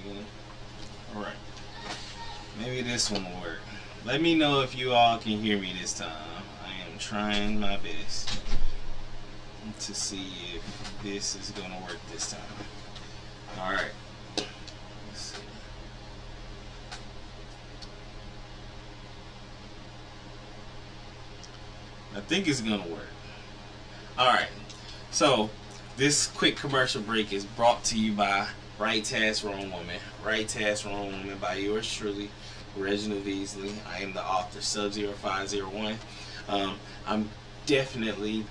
again. Alright. Maybe this one will work. Let me know if you all can hear me this time. I am trying my best to see if this is going to work this time. Alright. Let's see. I think it's going to work. Alright. So, this quick commercial break is brought to you by Right Task Wrong Woman. Right Task Wrong Woman by yours truly, Reginald Beasley. I am the author, Sub0501. I'm definitely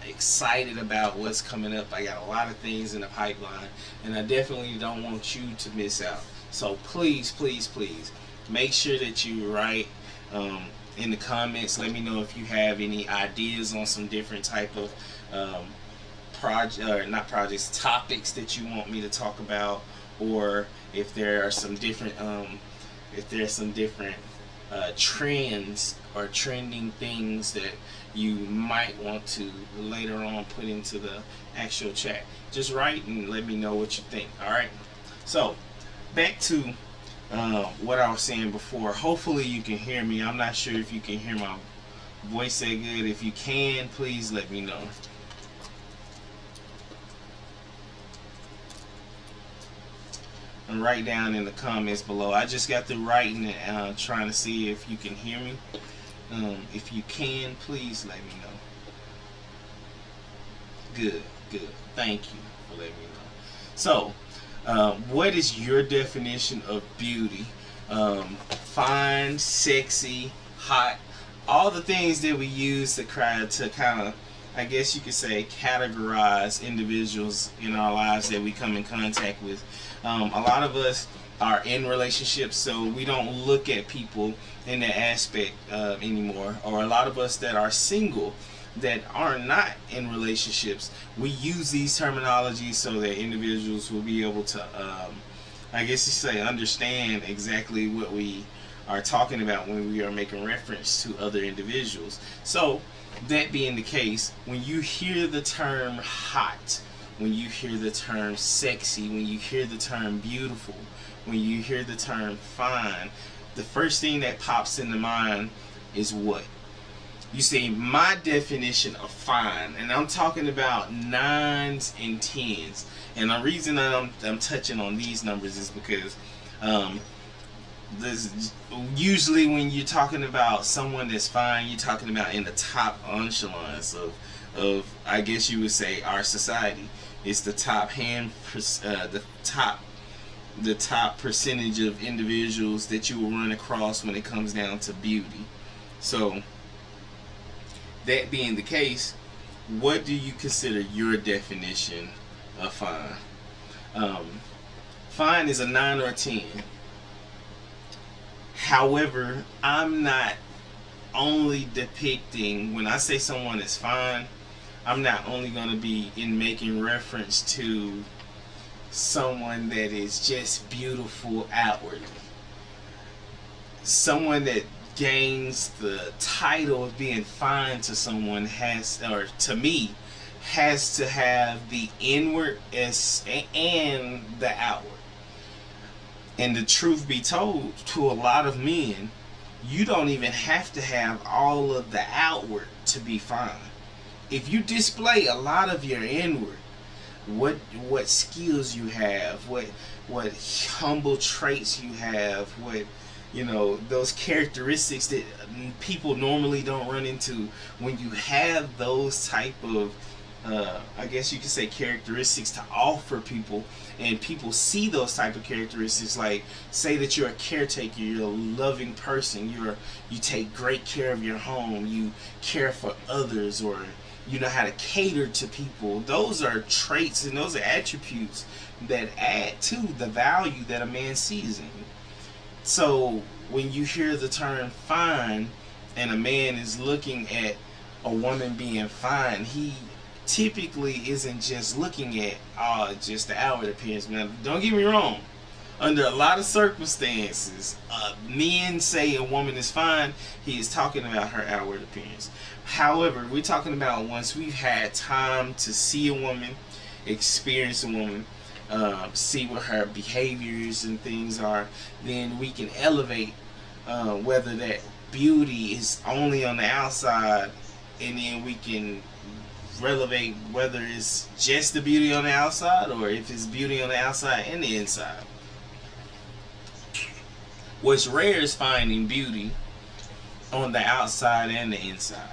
excited about what's coming up. I got a lot of things in the pipeline, and I definitely don't want you to miss out. So please, make sure that you write in the comments. Let me know if you have any ideas on some different type of topics that you want me to talk about, or if there are some different trends or trending things that you might want to later on put into the actual chat. Just write and let me know what you think. Alright, so back to what I was saying before. Hopefully you can hear me. I'm not sure if you can hear my voice that good. If you can, please let me know. And write down in the comments below. I just got through writing and trying to see if you can hear me. If you can, please let me know. Good. Thank you for letting me know. So, what is your definition of beauty? Fine, sexy, hot, all the things that we use to kind of, I guess you could say, categorize individuals in our lives that we come in contact with. A lot of us are in relationships, so we don't look at people in that aspect anymore. Or a lot of us that are single, that are not in relationships, we use these terminologies so that individuals will be able to, I guess you say, understand exactly what we are talking about when we are making reference to other individuals. So, that being the case, when you hear the term hot, when you hear the term sexy, when you hear the term beautiful, when you hear the term fine, the first thing that pops in the mind is what? You see, my definition of fine, and I'm talking about 9s and 10s. And the reason that I'm touching on these numbers is because usually when you're talking about someone that's fine, you're talking about in the top echelons of I guess you would say, our society. It's the top the top percentage of individuals that you will run across when it comes down to beauty. So, that being the case, what do you consider your definition of fine? Fine is a 9 or a 10. However, I'm not only depicting, when I say someone is fine, I'm not only going to be in making reference to someone that is just beautiful outwardly. Someone that gains the title of being fine to someone has, or to me, has to have the inward and the outward. And the truth be told, to a lot of men, you don't even have to have all of the outward to be fine. If you display a lot of your inward, what skills you have, what humble traits you have, what, you know, those characteristics that people normally don't run into, when you have those type of I guess you could say characteristics to offer people, and people see those type of characteristics, like say that you're a caretaker, you're a loving person, you take great care of your home, you care for others, or you know how to cater to people. Those are traits and those are attributes that add to the value that a man sees in you. So when you hear the term fine and a man is looking at a woman being fine, he typically isn't just looking at just the outward appearance. Now, don't get me wrong. Under a lot of circumstances, men say a woman is fine, he is talking about her outward appearance. However, we're talking about once we've had time to see a woman, experience a woman, see what her behaviors and things are, then we can elevate whether that beauty is only on the outside, and then we can relevate whether it's just the beauty on the outside or if it's beauty on the outside and the inside. What's rare is finding beauty on the outside and the inside.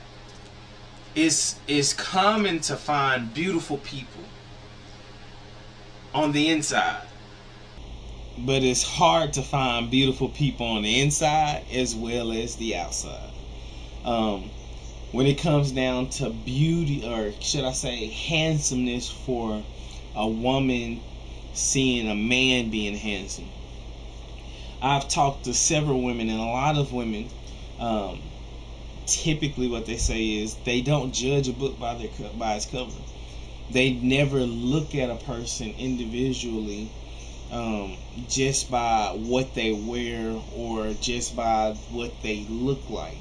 It's common to find beautiful people on the inside, but it's hard to find beautiful people on the inside as well as the outside. When it comes down to beauty, or should I say handsomeness, for a woman seeing a man being handsome, I've talked to several women, and a lot of women, typically what they say is they don't judge a book by its cover. They never look at a person individually just by what they wear or just by what they look like.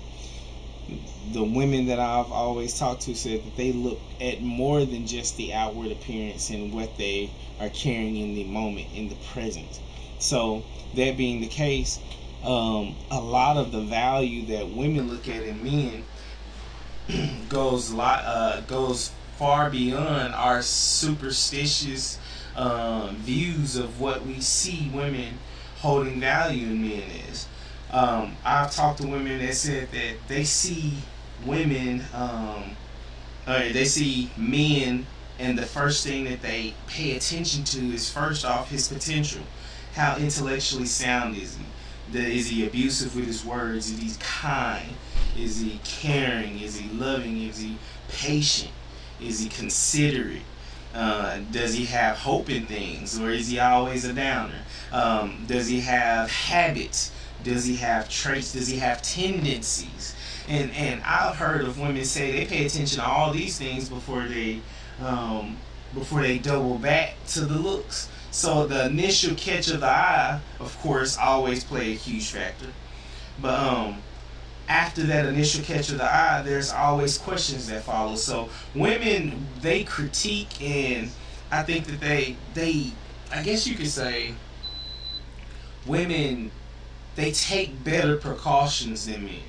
The women that I've always talked to said that they look at more than just the outward appearance and what they are carrying in the moment, in the present. So that being the case, a lot of the value that women look at in men goes far beyond our superstitious views of what we see women holding value in men is. I've talked to women that said that they see women, they see men, and the first thing that they pay attention to is, first off, his potential. How intellectually sound is he? Is he abusive with his words? Is he kind? Is he caring? Is he loving? Is he patient? Is he considerate? Does he have hope in things, or is he always a downer? Does he have habits? Does he have traits? Does he have tendencies? And I've heard of women say they pay attention to all these things before they double back to the looks. So the initial catch of the eye, of course, always play a huge factor. But after that initial catch of the eye, there's always questions that follow. So women, they critique, and I think that they I guess you could say, women, they take better precautions than men.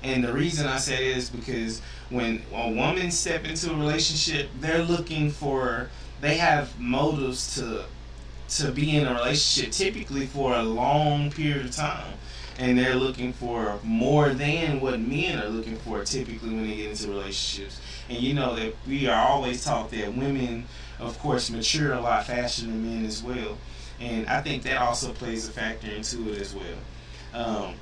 And the reason I say it is because when a woman step into a relationship, they have motives to be in a relationship typically for a long period of time. And they're looking for more than what men are looking for typically when they get into relationships. And you know that we are always taught that women, of course, mature a lot faster than men as well. And I think that also plays a factor into it as well.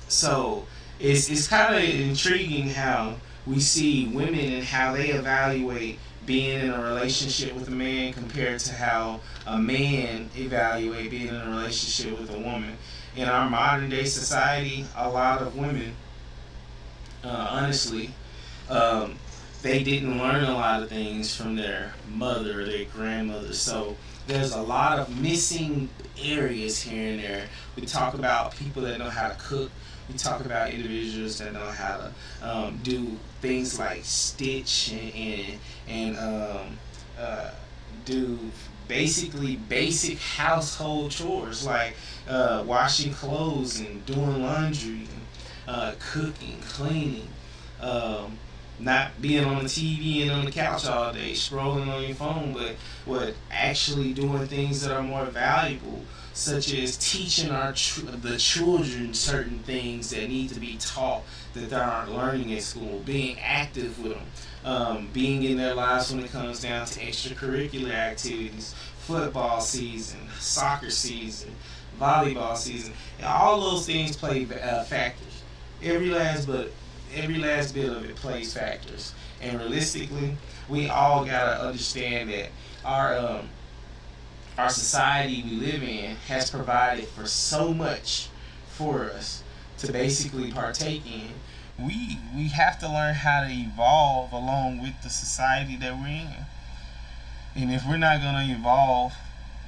So it's kind of intriguing how we see women and how they evaluate being in a relationship with a man compared to how a man evaluate being in a relationship with a woman. In our modern day society, a lot of women, honestly, they didn't learn a lot of things from their mother or their grandmother. So there's a lot of missing areas here and there. We talk about people that know how to cook. We talk about individuals that know how to do things like stitch and do basically basic household chores like washing clothes and doing laundry and cooking, cleaning, not being on the TV and on the couch all day scrolling on your phone, but actually doing things that are more valuable, such as teaching the children certain things that need to be taught that they aren't learning at school, being active with them, being in their lives when it comes down to extracurricular activities, football season, soccer season, volleyball season, and all those things play factors. Every last bit of it plays factors. And realistically, we all gotta understand that our society we live in has provided for so much for us to basically partake in. We have to learn how to evolve along with the society that we're in. And if we're not going to evolve,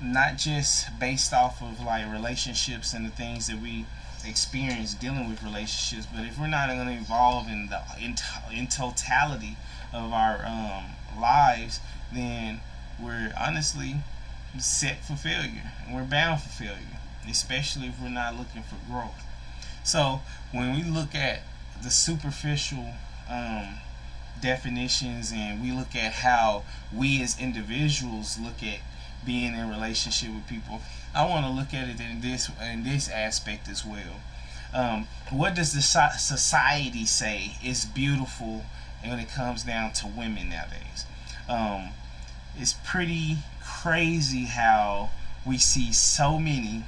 not just based off of like relationships and the things that we experience dealing with relationships, but if we're not going to evolve in totality of our lives, then we're honestly set for failure, and we're bound for failure, especially if we're not looking for growth. So when we look at the superficial definitions, and we look at how we as individuals look at being in relationship with people, I want to look at it in this aspect as well. What does the society say is beautiful when it comes down to women nowadays? It's pretty crazy how we see so many.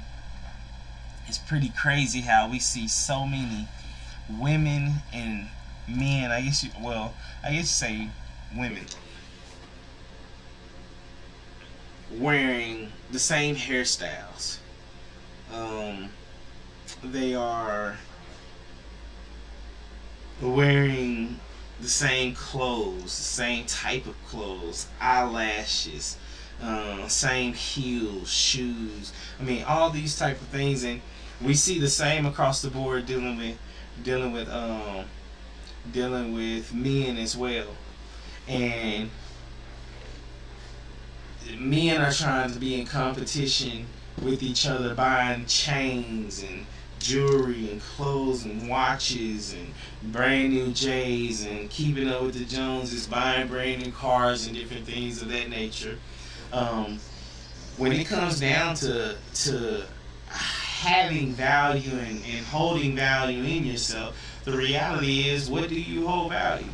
It's pretty crazy how we see so many women and men. I guess you say women wearing the same hairstyles. They are wearing the same clothes, the same type of clothes, eyelashes, same heels, shoes. I mean, all these type of things, and we see the same across the board dealing with men as well. And men are trying to be in competition with each other, buying chains and jewelry and clothes and watches and brand new J's, and keeping up with the Joneses, buying brand new cars and different things of that nature. When it comes down to having value and holding value in yourself, the reality is, what do you hold value?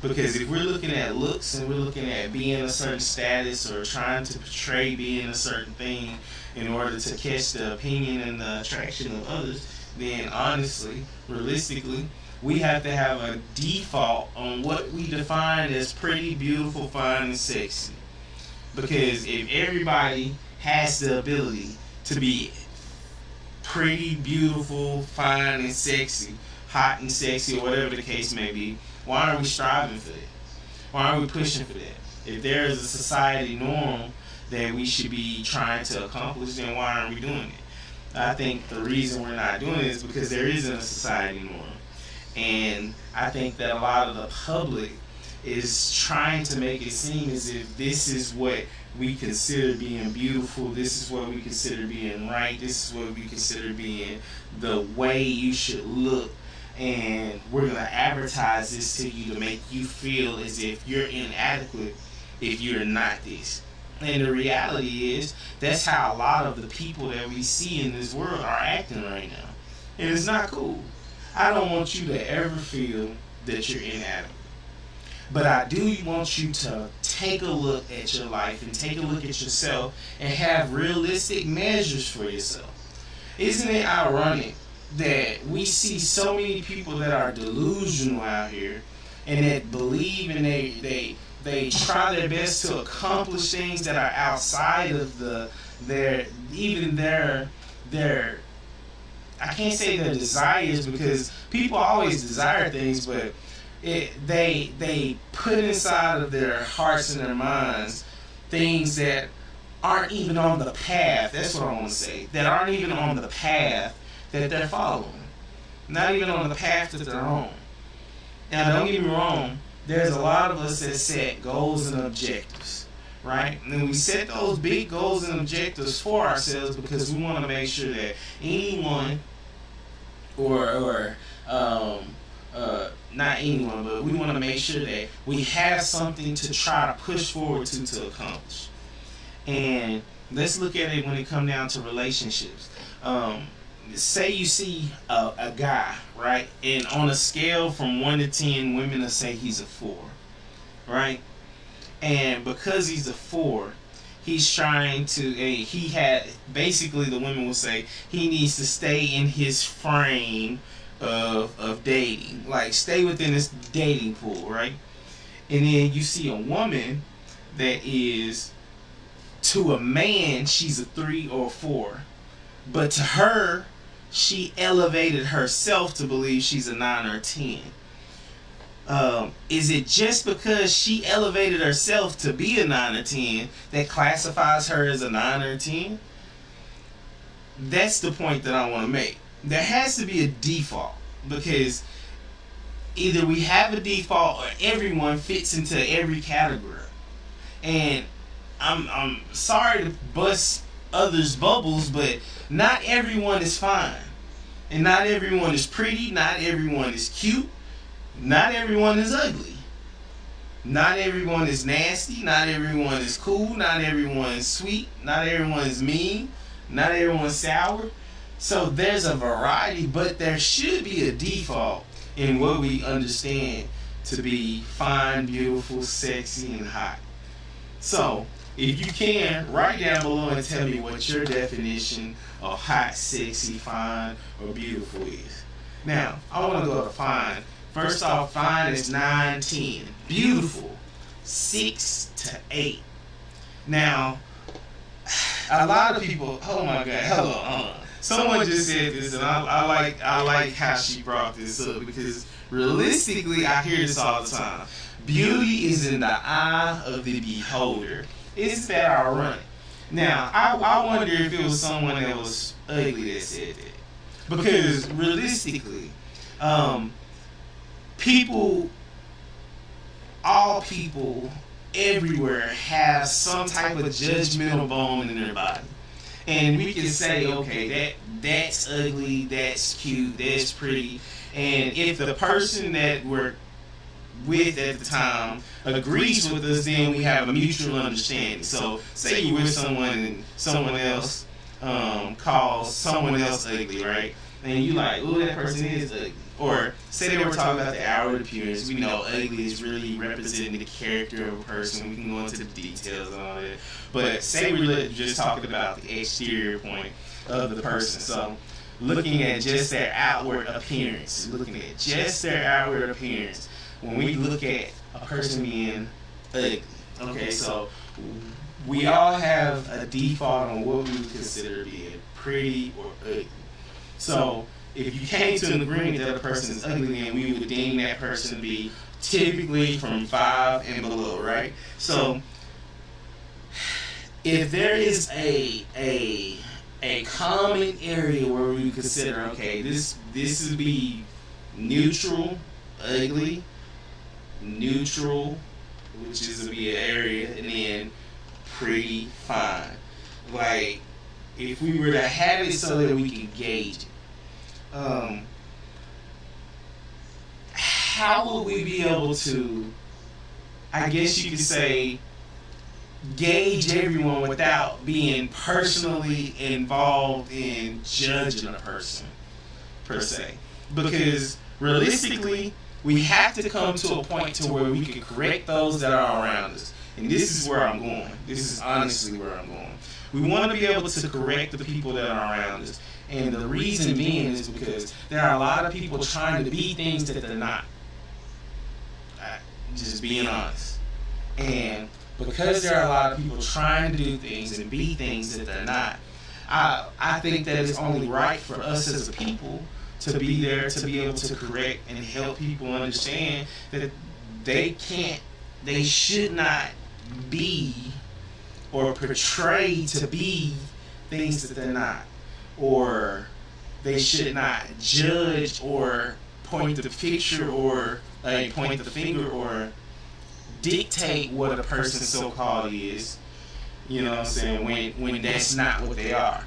Because if we're looking at looks and we're looking at being a certain status or trying to portray being a certain thing in order to catch the opinion and the attraction of others, then honestly, realistically, we have to have a default on what we define as pretty, beautiful, fine, and sexy. Because if everybody has the ability to be pretty, beautiful, fine, and sexy, hot and sexy, or whatever the case may be, why aren't we striving for that? Why aren't we pushing for that? If there is a society norm that we should be trying to accomplish, then why aren't we doing it? I think the reason we're not doing it is because there isn't a society norm. And I think that a lot of the public is trying to make it seem as if this is what we consider being beautiful, this is what we consider being right, this is what we consider being the way you should look, and we're going to advertise this to you to make you feel as if you're inadequate if you're not this. And the reality is, that's how a lot of the people that we see in this world are acting right now. And it's not cool. I don't want you to ever feel that you're inadequate. But I do want you to take a look at your life and take a look at yourself and have realistic measures for yourself. Isn't it ironic that we see so many people that are delusional out here and that believe, and they try their best to accomplish things that are outside of their I can't say their desires, because people always desire things, but they put inside of their hearts and their minds things that aren't even on the path. That's what I want to say. That aren't even on the path that they're following. Not even on the path that they're on. Now, don't get me wrong. There's a lot of us that set goals and objectives, right? And we set those big goals and objectives for ourselves because we want to make sure that anyone, or not anyone, but we want to make sure that we have something to try to push forward to accomplish. And let's look at it when it comes down to relationships. Say you see a guy, right? And on a scale from 1 to 10, women will say he's a 4, right? And because he's a 4, he's trying to, basically the women will say he needs to stay in his frame of dating. Like, stay within this dating pool, right? And then you see a woman that is, to a man, she's a 3 or a 4. But to her, she elevated herself to believe she's a 9 or a 10. Is it just because she elevated herself to be a 9 or 10 that classifies her as a 9 or a 10? That's the point that I want to make. There has to be a default, because either we have a default or everyone fits into every category. And I'm sorry to bust others' bubbles, but not everyone is fine, and not everyone is pretty. Not everyone is cute. Not everyone is ugly. Not everyone is nasty. Not everyone is cool. Not everyone is sweet. Not everyone is mean. Not everyone's sour. So there's a variety, but there should be a default in what we understand to be fine, beautiful, sexy, and hot. So if you can, write down below and tell me what your definition of hot, sexy, fine, or beautiful is. Now, I want to go to fine. First off, fine is 9, 10. Beautiful, 6 to 8. Now, a lot of people, oh my God, hold on. Someone just said this, and I like how she brought this up, because realistically, I hear this all the time. Beauty is in the eye of the beholder. It's that ironic. Now, I wonder if it was someone that was ugly that said that, because realistically, people, all people everywhere have some type of judgmental bone in their body. And we can say, okay, that's ugly, that's cute, that's pretty. And if the person that we're with at the time agrees with us, then we have a mutual understanding. So say you're with someone and someone else calls someone else ugly, right? And you like, oh, that person is ugly. Or say they were talking about the outward appearance. We know ugly is really representing the character of a person. We can go into the details and all that. But say we're just talking about the exterior point of the person. So looking at just their outward appearance, when we look at a person being ugly, okay, so we all have a default on what we would consider being pretty or ugly. So if you came to an agreement that a person is ugly, then we would deem that person to be typically from 5 and below, right? So if there is a common area where we consider, okay, this would be neutral, ugly, neutral, which is to be an area, and then pretty, fine. Like, if we were to have it so that we can gauge it, how would we be able to, I guess you could say, gauge everyone without being personally involved in judging a person, per se? Because realistically, we have to come to a point to where we can correct those that are around us. And this is where I'm going. This is honestly where I'm going. We want to be able to correct the people that are around us. And the reason being is because there are a lot of people trying to be things that they're not. Just being honest. And because there are a lot of people trying to do things and be things that they're not, I think that it's only right for us as a people to be there to be able to correct and help people understand that they should not be or portray to be things that they're not. Or they should not judge or point the picture or point the finger or dictate what a person so-called is. You know what I'm saying? When that's not what they are.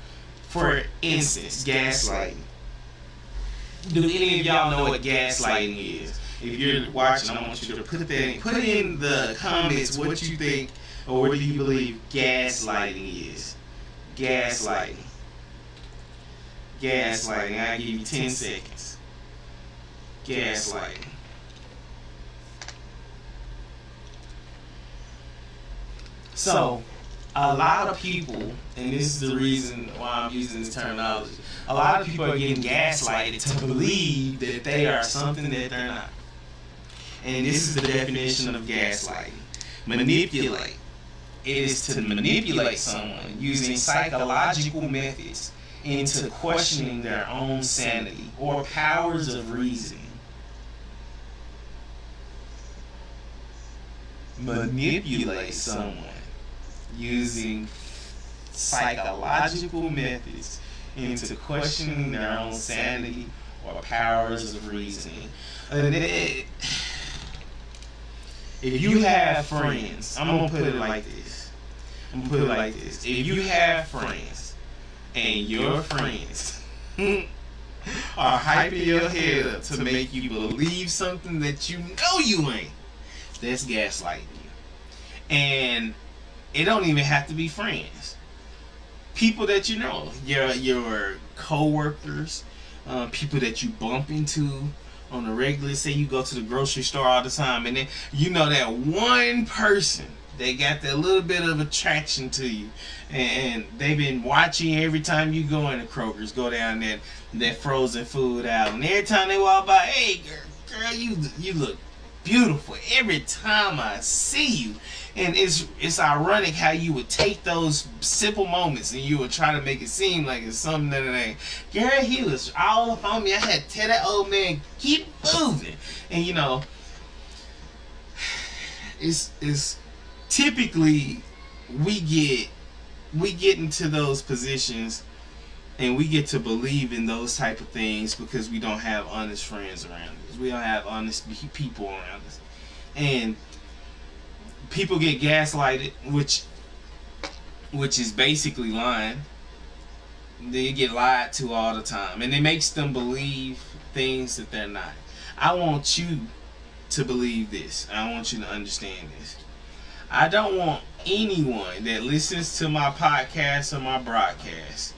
For instance, gaslighting. Do any of y'all know what gaslighting is? If you're watching, I want you to put in the comments what you think or what do you believe gaslighting is. Gaslighting. Gaslighting. I'll give you 10 seconds. Gaslighting. So, a lot of people, and this is the reason why I'm using this terminology, a lot of people are getting gaslighted to believe that they are something that they're not. And this is the definition of gaslighting. Manipulate. It is to manipulate someone using psychological methods into questioning their own sanity or powers of reasoning. Manipulate someone using psychological methods into questioning their own sanity or powers of reasoning. And if you have friends, I'm going to put it like this. I'm gonna put it like this: if you have friends and your friends are hyping your head up to make you believe something that you know you ain't, that's gaslighting you. And it don't even have to be friends. People that you know, your co-workers, people that you bump into on a regular. Say you go to the grocery store all the time, and then you know that one person they got that little bit of attraction to you, and they've been watching every time you go into Kroger's, go down that frozen food aisle, and every time they walk by, hey girl, you look beautiful every time I see you. And it's ironic how you would take those simple moments and you would try to make it seem like it's something that it ain't. Girl, he was all up on me. I had to tell that old man, keep moving. And you know, it's typically we get into those positions and we get to believe in those type of things because we don't have honest friends around us. We don't have honest people around us. And people get gaslighted, which is basically lying. They get lied to all the time, and it makes them believe things that they're not. I want you to believe this. I want you to understand this. I don't want anyone that listens to my podcast or my broadcast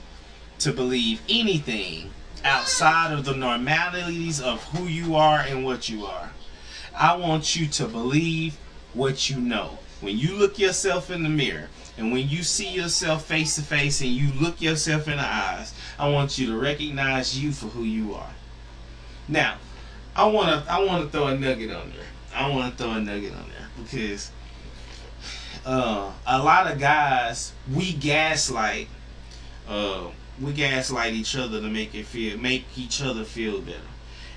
to believe anything outside of the normalities of who you are and what you are. I want you to believe what you know. When you look yourself in the mirror and when you see yourself face to face and you look yourself in the eyes, I want you to recognize you for who you are. Now, I want to throw a nugget on there. Because a lot of guys, we gaslight each other to make each other feel better.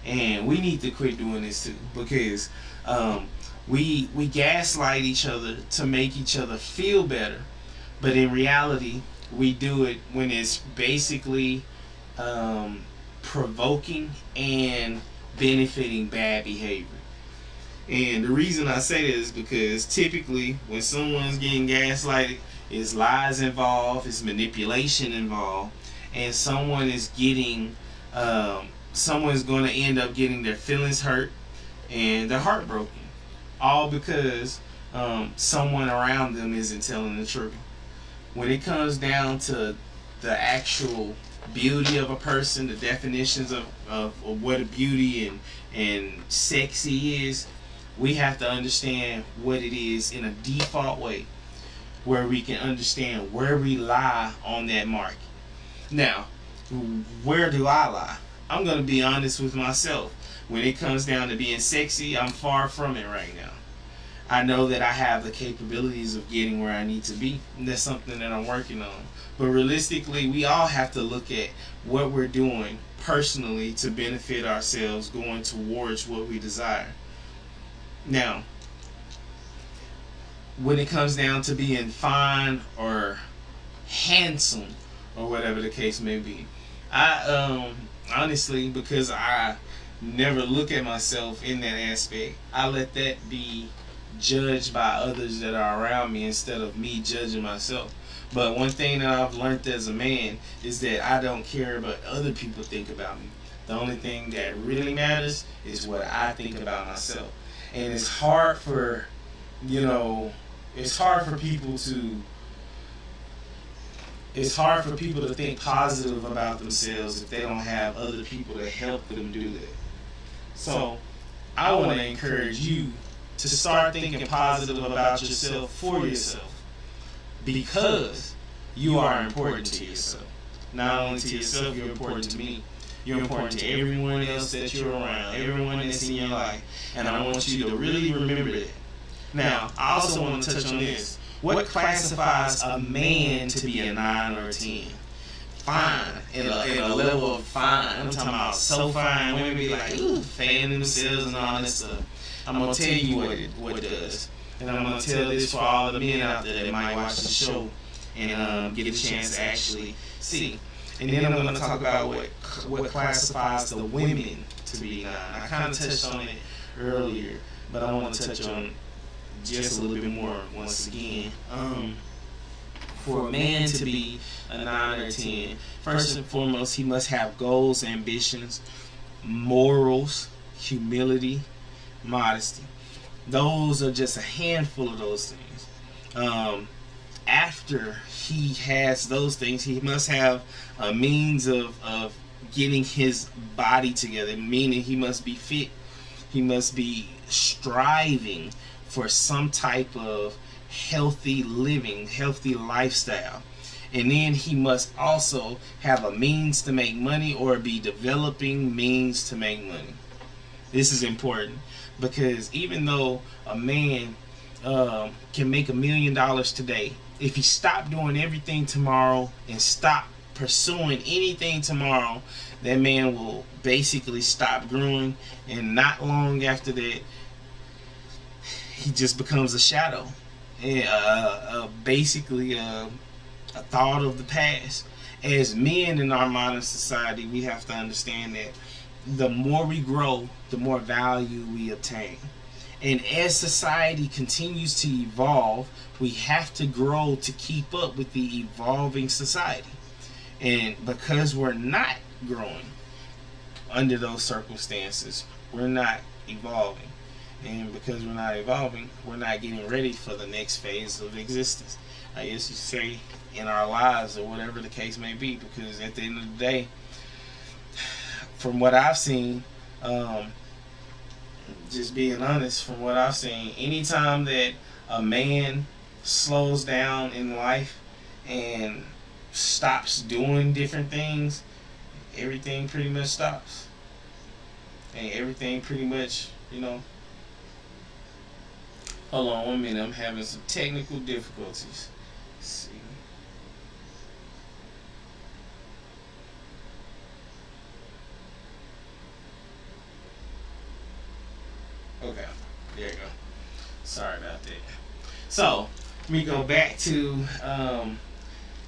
And we need to quit doing this too, because we gaslight each other to make each other feel better, but in reality we do it when it's basically provoking and benefiting bad behavior. And the reason I say this is because typically when someone's getting gaslighted, it's lies involved, it's manipulation involved, and someone's going to end up getting their feelings hurt and they're heartbroken, all because someone around them isn't telling the truth. When it comes down to the actual beauty of a person, the definitions of what a beauty and sexy is, we have to understand what it is in a default way, where we can understand where we lie on that mark. Now, where do I lie? I'm going to be honest with myself. When it comes down to being sexy, I'm far from it right now. I know that I have the capabilities of getting where I need to be, and that's something that I'm working on. But realistically, we all have to look at what we're doing personally to benefit ourselves going towards what we desire. Now, when it comes down to being fine or handsome or whatever the case may be, I honestly, because I never look at myself in that aspect, I let that be judged by others that are around me instead of me judging myself. But one thing that I've learned as a man is that I don't care what other people think about me. The only thing that really matters is what I think about myself. And it's hard for people to think positive about themselves if they don't have other people to help them do that. So I want to encourage you to start thinking positive about yourself for yourself, because you are important to yourself. Not only to yourself, you're important to me. You're important to everyone else that you're around, everyone that's in your life. And I want you to really remember that. Now, I also want to touch on this. What classifies a man to be a 9 or a 10? Fine. In a level of fine. I'm talking about so fine. Women be like, ooh, fanning themselves and all that stuff. I'm going to tell you what it does. And I'm going to tell this for all the men out there that might watch the show and get a chance to actually see. And then I'm going to talk about what classifies the women to be 9. I kind of touched on it earlier, but I want to touch on just a little bit more once again. for a man to be a 9 or 10, first and foremost, he must have goals, ambitions, morals, humility, modesty. Those are just a handful of those things. After he has those things, he must have a means of getting his body together, meaning he must be fit. He must be striving for some type of healthy living, healthy lifestyle. And then he must also have a means to make money, or be developing means to make money. This is important, because even though a man can make $1 million today, if he stopped doing everything tomorrow and stop pursuing anything tomorrow, that man will basically stop growing, and not long after that, he just becomes a shadow, basically a thought of the past. As men in our modern society, we have to understand that the more we grow, the more value we obtain. And as society continues to evolve, we have to grow to keep up with the evolving society. And because we're not growing under those circumstances, we're not evolving. And because we're not evolving, we're not getting ready for the next phase of existence, I guess you say, in our lives, or whatever the case may be. Because at the end of the day, from what I've seen, just being honest, from what I've seen, anytime that a man slows down in life and stops doing different things, everything pretty much stops. And everything pretty much, hold on 1 minute, I'm having some technical difficulties. Let's see. Okay, there you go. Sorry about that. So, let me go back to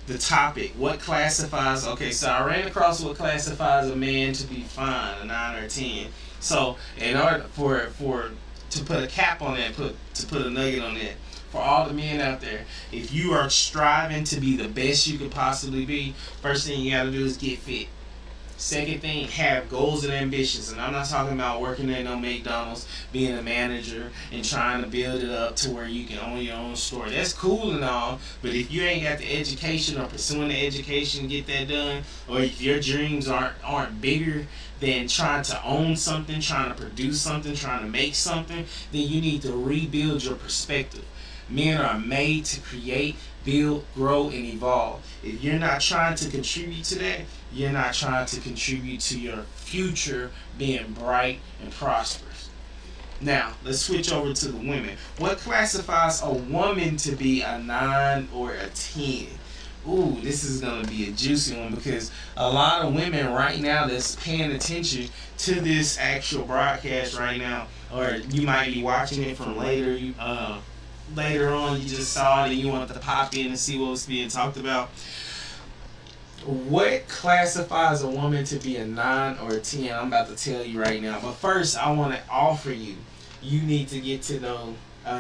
the topic. What classifies? Okay, so I ran across what classifies a man to be fine, a 9 or 10. So, in order to put a cap on that, to put a nugget on that, for all the men out there, if you are striving to be the best you could possibly be, first thing you got to do is get fit. Second thing, have goals and ambitions. And I'm not talking about working at no McDonald's, being a manager, and trying to build it up to where you can own your own store. That's cool and all, but if you ain't got the education, or pursuing the education to get that done, or if your dreams aren't bigger than trying to own something, trying to produce something, trying to make something, then you need to rebuild your perspective. Men are made to create, build, grow, and evolve. If you're not trying to contribute to that, you're not trying to contribute to your future being bright and prosperous. Now, let's switch over to the women. What classifies a woman to be a 9 or a 10? Ooh, this is going to be a juicy one, because a lot of women right now that's paying attention to this actual broadcast right now, or you might be watching it from later, later on, you just saw it and you wanted to pop in and see what was being talked about. What classifies a woman to be a 9 or a 10? I'm about to tell you right now. But first, I want to offer you, you need to get to know,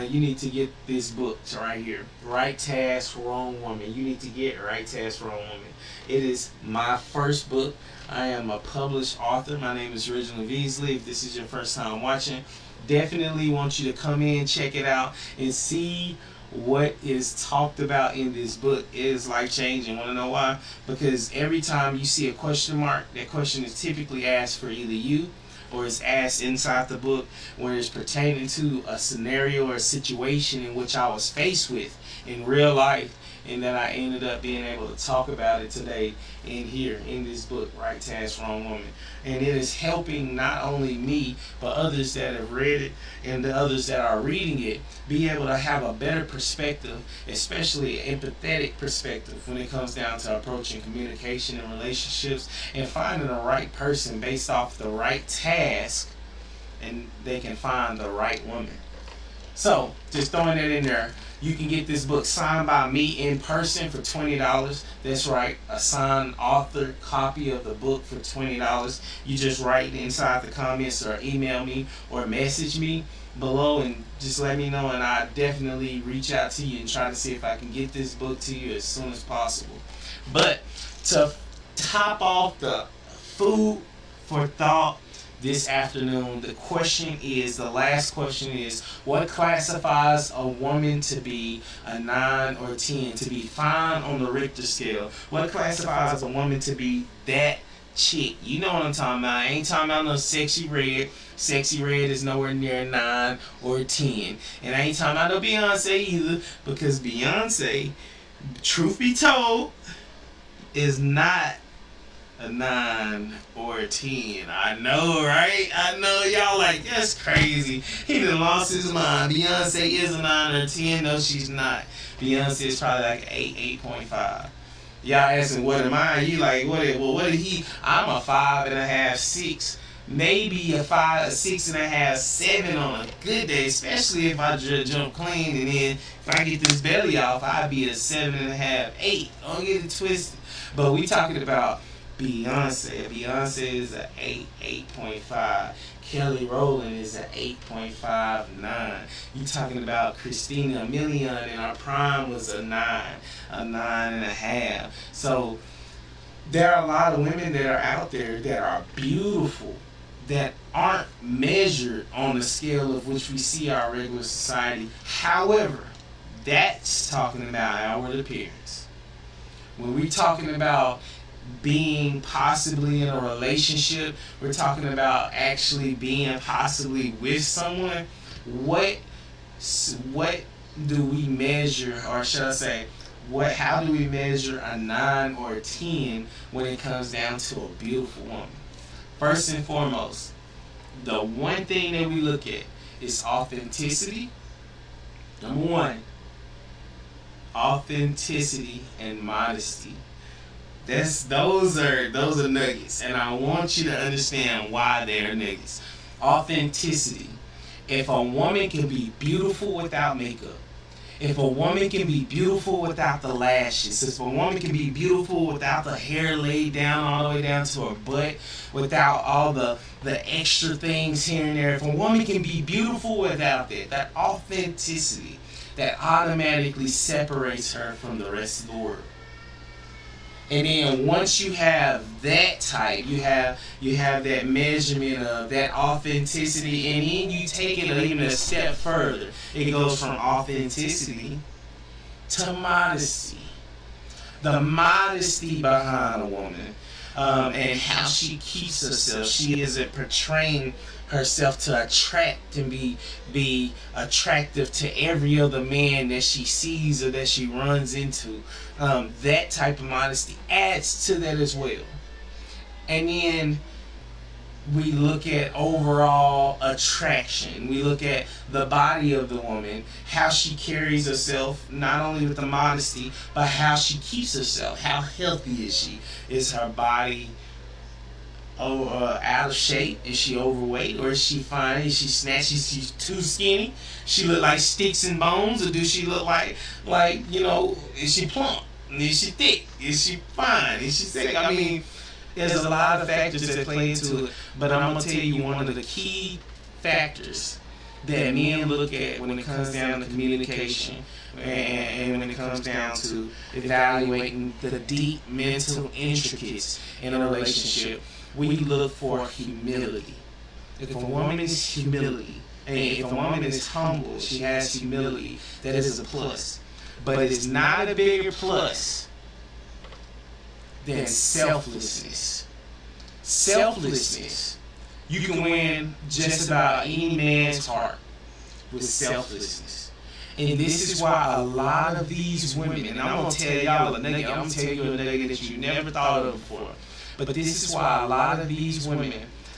you need to get this book right here. Right Task, Wrong Woman. You need to get Right Task, Wrong Woman. It is my first book. I am a published author. My name is Reginald Beasley. If this is your first time watching, definitely want you to come in, check it out, and see what is talked about in this book. It is life changing. Want to know why? Because every time you see a question mark, that question is typically asked for either you, or it's asked inside the book when it's pertaining to a scenario or a situation in which I was faced with in real life, and that I ended up being able to talk about it today in here in this book, Right Task, Wrong Woman. And it is helping not only me, but others that have read it and the others that are reading it be able to have a better perspective, especially an empathetic perspective, when it comes down to approaching communication and relationships, and finding the right person based off the right task, and they can find the right woman. So, just throwing that in there. You can get this book signed by me in person for $20. That's right, a signed author copy of the book for $20. You just write inside the comments or email me or message me below and just let me know, and I definitely reach out to you and try to see if I can get this book to you as soon as possible. But to top off the food for thought this afternoon, the last question is, what classifies a woman to be a 9 or 10, to be fine on the Richter scale? What classifies a woman to be that chick? You know what I'm talking about. I ain't talking about no sexy red. Sexy red is nowhere near 9 or 10. And I ain't talking about no Beyonce either, because Beyonce, truth be told, is not a 9 or a 10. I know, right? I know y'all like, that's crazy. He done lost his mind. Beyonce is a 9 or a 10. No, she's not. Beyonce is probably like 8, 8.5. Y'all asking, what am I? You like, what did he? I'm a 5.5, 6. Maybe a 5, a 6.5, 7 on a good day, especially if I jump clean, and then if I get this belly off, I'd be a 7.5, 8. Don't get it twisted. But we talking about Beyonce. Beyonce is a 8, 8.5. Kelly Rowland is a 8.59. You talking about Christina Milian in our prime was a 9, a 9.5. So there are a lot of women that are out there that are beautiful, that aren't measured on the scale of which we see our regular society. However, that's talking about outward appearance. When we're talking about being possibly in a relationship, we're talking about actually being possibly with someone, what do we measure, or should I say, how do we measure a 9 or a 10 when it comes down to a beautiful woman? First and foremost, the one thing that we look at is authenticity. Number one, authenticity and modesty. Those are nuggets, and I want you to understand why they're nuggets. Authenticity. If a woman can be beautiful without makeup, if a woman can be beautiful without the lashes, if a woman can be beautiful without the hair laid down all the way down to her butt, without all the extra things here and there, if a woman can be beautiful without that authenticity, that automatically separates her from the rest of the world. And then once you have that type, you have that measurement of that authenticity, and then you take it even a step further. It goes from authenticity to modesty. The modesty behind a woman, and how she keeps herself. She isn't portraying herself to attract and be attractive to every other man that she sees or that she runs into. That type of modesty adds to that as well. And then we look at overall attraction. We look at the body of the woman, how she carries herself, not only with the modesty, but how she keeps herself. How healthy is she? Is her body out of shape? Is she overweight, or is she fine? Is she snatchy? Is she too skinny? She look like sticks and bones, or do she look like is she plump? Is she thick? Is she fine? Is she sick? I mean, there's a lot of factors that play into it, but I'm gonna tell you one of the key factors that men look at when it comes down to communication, and when it comes down to evaluating the deep mental intricacies in a relationship. We look for humility. If a woman is humility, and if a woman is humble, she has humility, that is a plus. But it is not a bigger plus than selflessness. Selflessness. You can win just about any man's heart with selflessness. And this is why a lot of these women, and I'm going to tell y'all a nugget, I'm going to tell you a nugget that you never thought of before. But this is why a lot of these women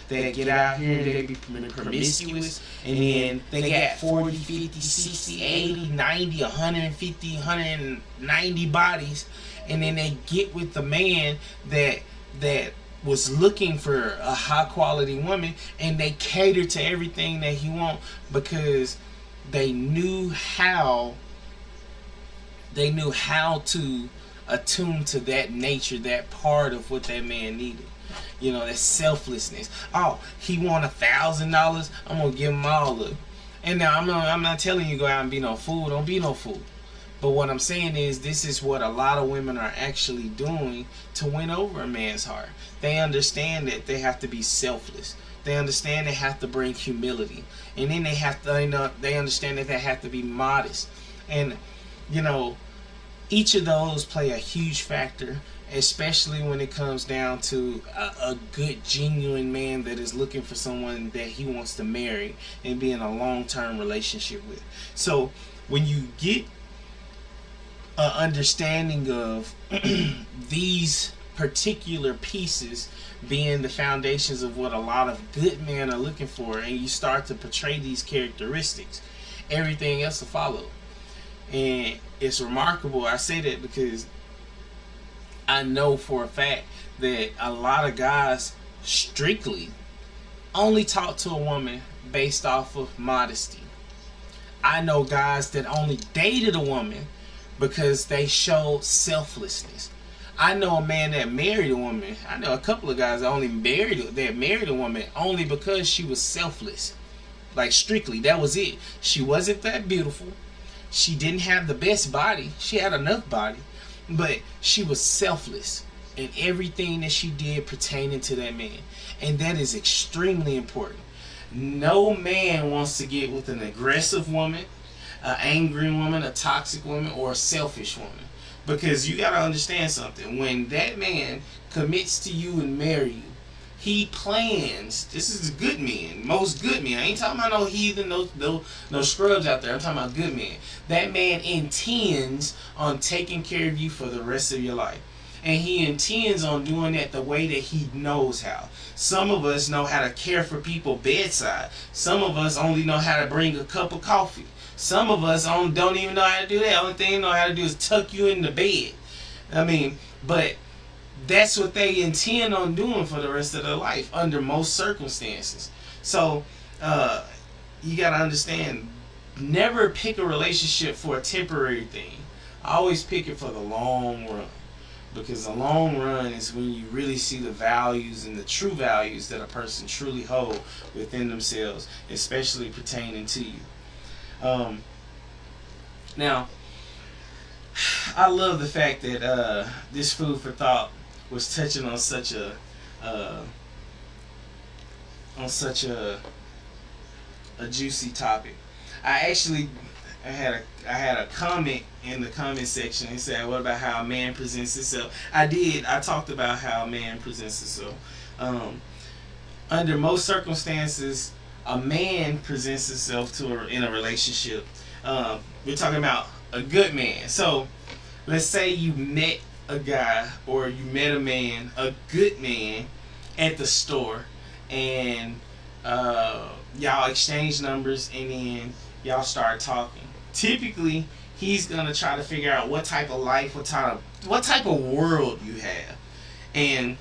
that get out here and they be promiscuous, and then they got 40, 50, 60, 80, 90, 150, 190 bodies, and then they get with the man that was looking for a high quality woman, and they cater to everything that he wants because they knew how They knew how to attune to that nature, that part of what that man needed. You know, that selflessness. Oh, he want $1,000. I'm gonna give him all of it. And now I'm not telling you go out and be no fool. Don't be no fool. But what I'm saying is, this is what a lot of women are actually doing to win over a man's heart. They understand that they have to be selfless. They understand they have to bring humility, and then they have to, you know, they understand that they have to be modest. And you know, each of those play a huge factor, especially when it comes down to a good, genuine man that is looking for someone that he wants to marry and be in a long-term relationship with. So when you get an understanding of these particular pieces being the foundations of what a lot of good men are looking for, and you start to portray these characteristics, everything else will follow. And it's remarkable. I say that because I know for a fact that a lot of guys strictly only talk to a woman based off of modesty. I know guys that only dated a woman because they showed selflessness. I know a man that married a woman. I know a couple of guys that married a woman only because she was selfless. Like, strictly, that was it. She wasn't that beautiful. She didn't have the best body. She had enough body. But she was selfless in everything that she did pertaining to that man. And that is extremely important. No man wants to get with an aggressive woman, an angry woman, a toxic woman, or a selfish woman. Because you got to understand something. When that man commits to you and marry you, he plans. This is good men. Most good men. I ain't talking about no heathen, no scrubs out there. I'm talking about good men. That man intends on taking care of you for the rest of your life. And he intends on doing that the way that he knows how. Some of us know how to care for people bedside. Some of us only know how to bring a cup of coffee. Some of us don't even know how to do that. Only thing they know how to do is tuck you in the bed. I mean, but that's what they intend on doing for the rest of their life under most circumstances. So you got to understand, never pick a relationship for a temporary thing. Always pick it for the long run. Because the long run is when you really see the values and the true values that a person truly hold within themselves, especially pertaining to you. Now, I love the fact that this food for thought was touching on such a juicy topic. I had a comment in the comment section and said, "What about how a man presents himself?" I talked about how a man presents himself. Under most circumstances, a man presents himself in a relationship. We're talking about a good man. So, let's say you met a guy or you met a man, a good man, at the store, and y'all exchange numbers, and then y'all start talking. Typically, he's gonna try to figure out what type of life, what type of world you have, and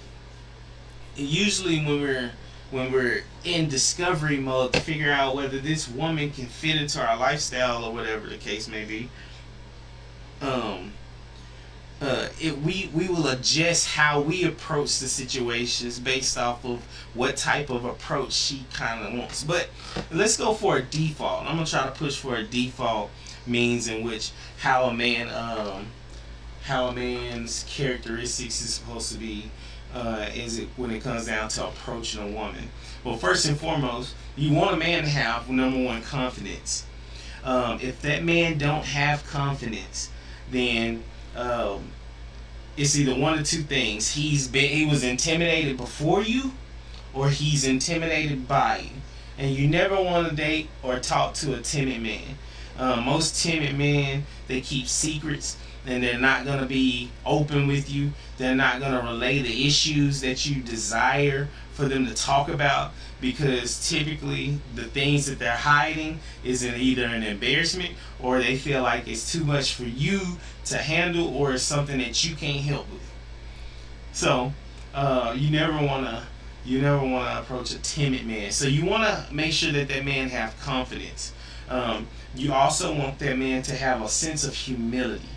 usually when we're in discovery mode to figure out whether this woman can fit into our lifestyle or whatever the case may be, we will adjust how we approach the situations based off of what type of approach she kind of wants. But let's go for a default. I'm gonna try to push for a default means in which how a man's characteristics is supposed to be when it comes down to approaching a woman. Well, first and foremost, you want a man to have, number one, confidence. If that man don't have confidence, then it's either one of two things. He was intimidated before you, or he's intimidated by you. And you never want to date or talk to a timid man. Most timid men, they keep secrets, and they're not going to be open with you. They're not going to relay the issues that you desire for them to talk about, because typically the things that they're hiding is either an embarrassment, or they feel like it's too much for you to handle, or it's something that you can't help with. So you never want to approach a timid man. So you want to make sure that man have confidence. You also want that man to have a sense of humility.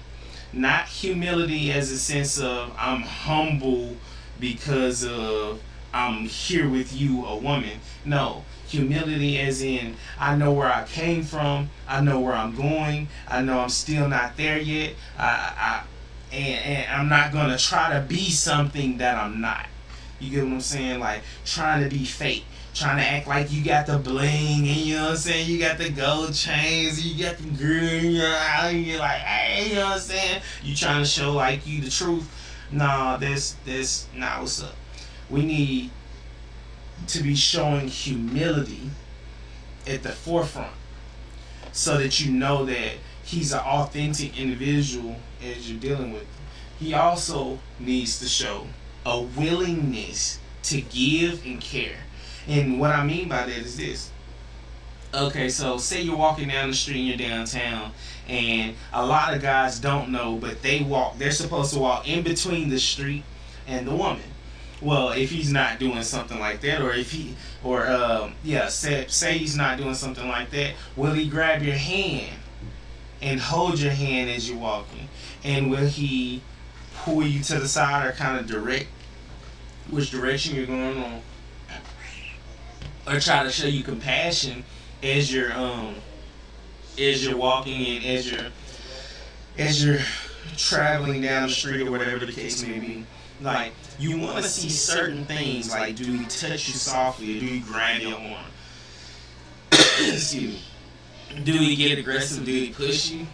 Not humility as a sense of I'm humble because of I'm here with you, a woman. No, humility as in I know where I came from, I know where I'm going, I know I'm still not there yet. And I'm not gonna try to be something that I'm not. You get what I'm saying? Like trying to be fake, trying to act like you got the bling, and you know what I'm saying? You got the gold chains, you got the girl in your eye, and you're like, hey, you know what I'm saying? You trying to show like you the truth. Nah, that's not what's up. We need to be showing humility at the forefront so that you know that he's an authentic individual as you're dealing with him. He also needs to show a willingness to give and care. And what I mean by that is this. Okay, so say you're walking down the street and you're downtown, and a lot of guys don't know, but they're supposed to walk in between the street and the woman. Well, if he's not doing something like that, or if he, or say he's not doing something like that, will he grab your hand and hold your hand as you're walking? And will he pull you to the side or kind of direct which direction you're going on? Or try to show you compassion as you're walking and as you're traveling down the street or whatever the case may be. Like, you want to see certain things, like do he touch you softly or do he grab your arm? Excuse me. Do he get aggressive? Do he push you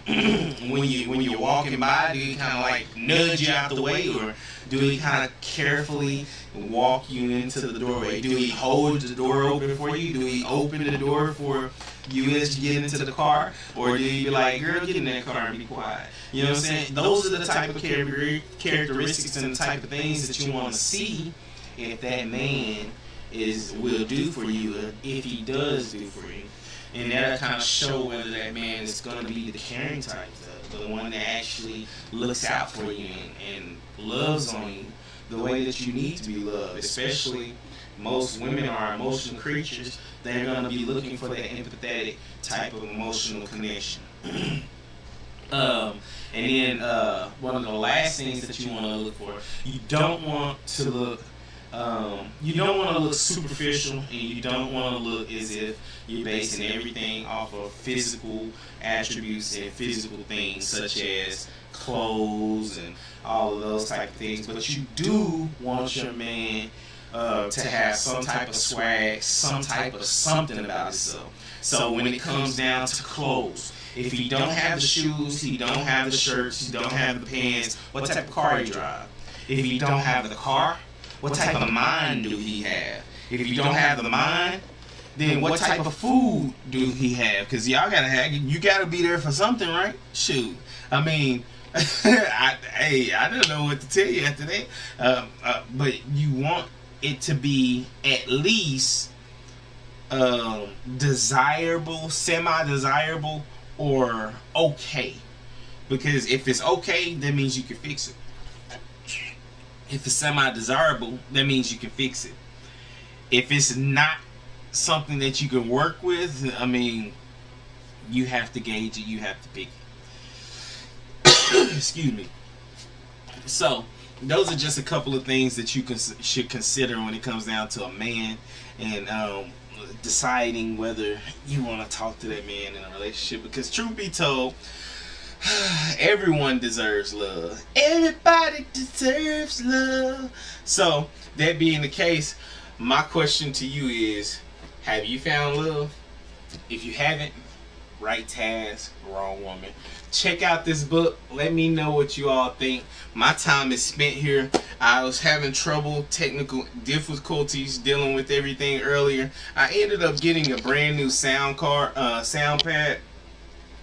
when you're walking by? Do he kind of like nudge you out the way, or do he kind of carefully walk you into the doorway? Do he hold the door open for you? Do he open the door for you as you get into the car, or do he be like, "Girl, get in that car and be quiet"? You know what I'm saying? Those are the type of characteristics and the type of things that you want to see if that man will do for you, if he does do for you. And that'll kind of show whether that man is going to be the caring type, the one that actually looks out for you and loves on you the way that you need to be loved. Especially most women are emotional creatures. They're going to be looking for that empathetic type of emotional connection. And then one of the last things that you want to look for, you don't want to look superficial, and you don't want to look as if you're basing everything off of physical attributes and physical things such as clothes and all of those type of things. But you do want your man to have some type of swag, some type of something about himself. So when it comes down to clothes, if he don't have the shoes, he don't have the shirts, he don't have the pants, what type of car he drive? If he don't have the car, what type of mind do he have? If you don't have the mind, then what type of food do he have? Because y'all you gotta be there for something, right? Shoot, I mean, I don't know what to tell you after that. But you want it to be at least desirable, semi-desirable, or okay. Because if it's okay, that means you can fix it. If it's semi-desirable, that means you can fix it. If it's not something that you can work with, I mean, you have to gauge it, you have to pick it. Excuse me. So, those are just a couple of things that you should consider when it comes down to a man and deciding whether you want to talk to that man in a relationship. Because truth be told, everyone deserves love. Everybody deserves love. So, that being the case, my question to you is, have you found love? If you haven't, right task, wrong woman. Check out this book. Let me know what you all think. My time is spent here. I was having technical difficulties dealing with everything earlier. I ended up getting a brand new sound pad,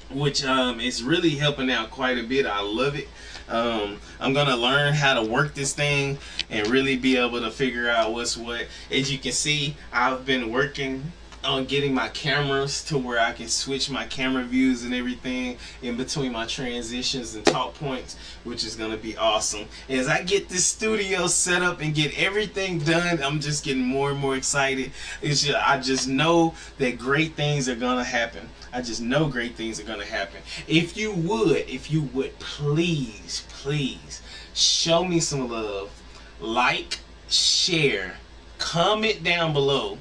which is really helping out quite a bit. I love it. I'm gonna learn how to work this thing and really be able to figure out what's what. As you can see, I've been working on getting my cameras to where I can switch my camera views and everything in between my transitions and talk points, which is going to be awesome. As I get this studio set up and get everything done, I'm just getting more and more excited. I just know that great things are going to happen. I just know great things are going to happen. If you would please show me some love, like, share, comment down below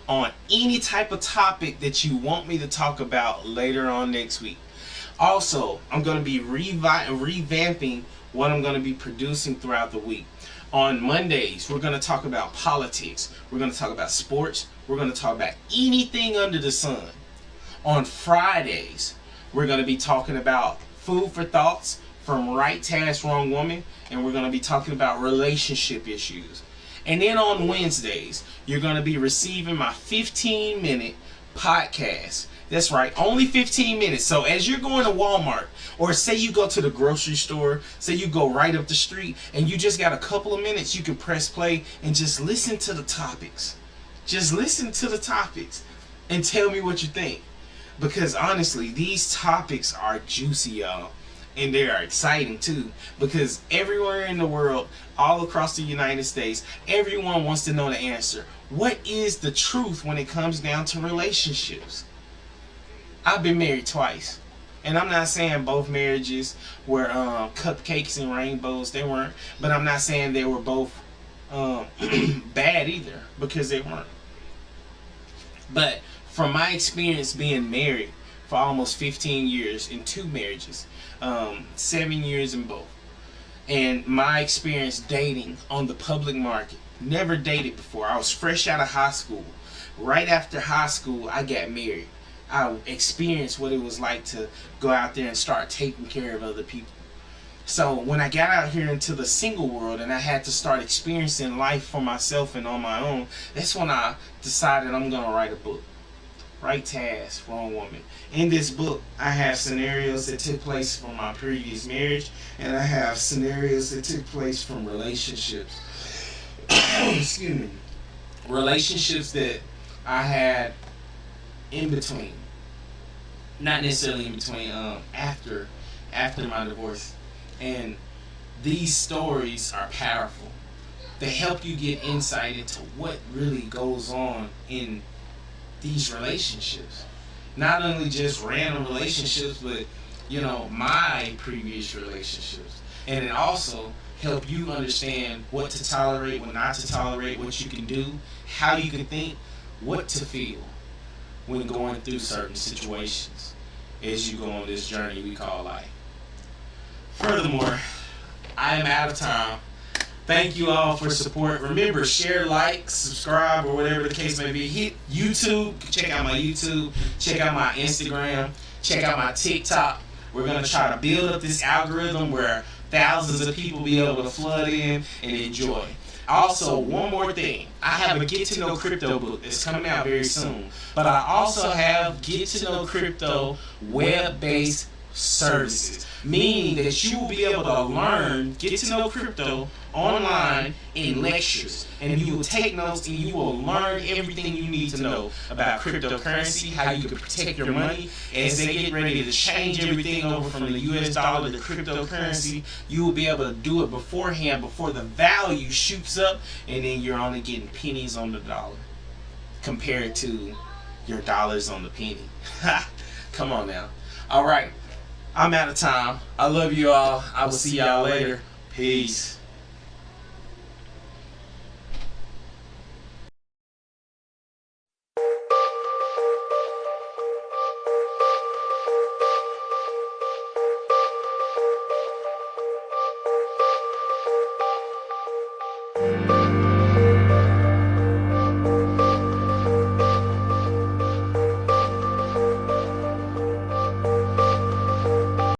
on any type of topic that you want me to talk about later on next week. Also, I'm going to be revamping what I'm going to be producing throughout the week. On Mondays, we're going to talk about politics. We're going to talk about sports. We're going to talk about anything under the sun. On Fridays, we're going to be talking about food for thoughts from Right Task, Wrong Woman, and we're going to be talking about relationship issues. And then on Wednesdays, you're going to be receiving my 15-minute podcast. That's right, only 15 minutes. So as you're going to Walmart, or say you go to the grocery store, say you go right up the street, and you just got a couple of minutes, you can press play and just listen to the topics. Just listen to the topics and tell me what you think. Because honestly, these topics are juicy, y'all. And they are exciting too, because everywhere in the world, all across the United States, everyone wants to know the answer. What is the truth when it comes down to relationships? I've been married twice, and I'm not saying both marriages were cupcakes and rainbows. They weren't. But I'm not saying they were both bad either, because they weren't. But from my experience being married for almost 15 years in 2 marriages, 7 years in both, and my experience dating on the public market, never dated before. I was fresh out of high school. Right after high school, I got married. I experienced what it was like to go out there and start taking care of other people. So when I got out here into the single world and I had to start experiencing life for myself and on my own, that's when I decided I'm going to write a book. Right Task, Wrong Woman. In this book, I have scenarios that took place from my previous marriage, and I have scenarios that took place from relationships. Excuse me. Relationships that I had in between. Not necessarily in between, after my divorce. And these stories are powerful. They help you get insight into what really goes on in these relationships. Not only just random relationships, but my previous relationships. And it also help you understand what to tolerate, what not to tolerate, what you can do, how you can think, what to feel when going through certain situations as you go on this journey we call life. Furthermore, I am out of time. Thank you all for support. Remember, share, like, subscribe, or whatever the case may be. Hit YouTube. Check out my YouTube. Check out my Instagram. Check out my TikTok. We're going to try to build up this algorithm where thousands of people be able to flood in and enjoy. Also, one more thing. I have a Get to Know Crypto book that's coming out very soon. But I also have Get to Know Crypto web-based services, meaning that you will be able to learn, get to know crypto online in lectures, and you will take notes and you will learn everything you need to know about cryptocurrency, how you can protect your money as they get ready to change everything over from the US dollar to cryptocurrency. You will be able to do it beforehand, before the value shoots up, and then you're only getting pennies on the dollar compared to your dollars on the penny. Come on now. All right. I'm out of time. I love you all. I will see y'all later. Peace.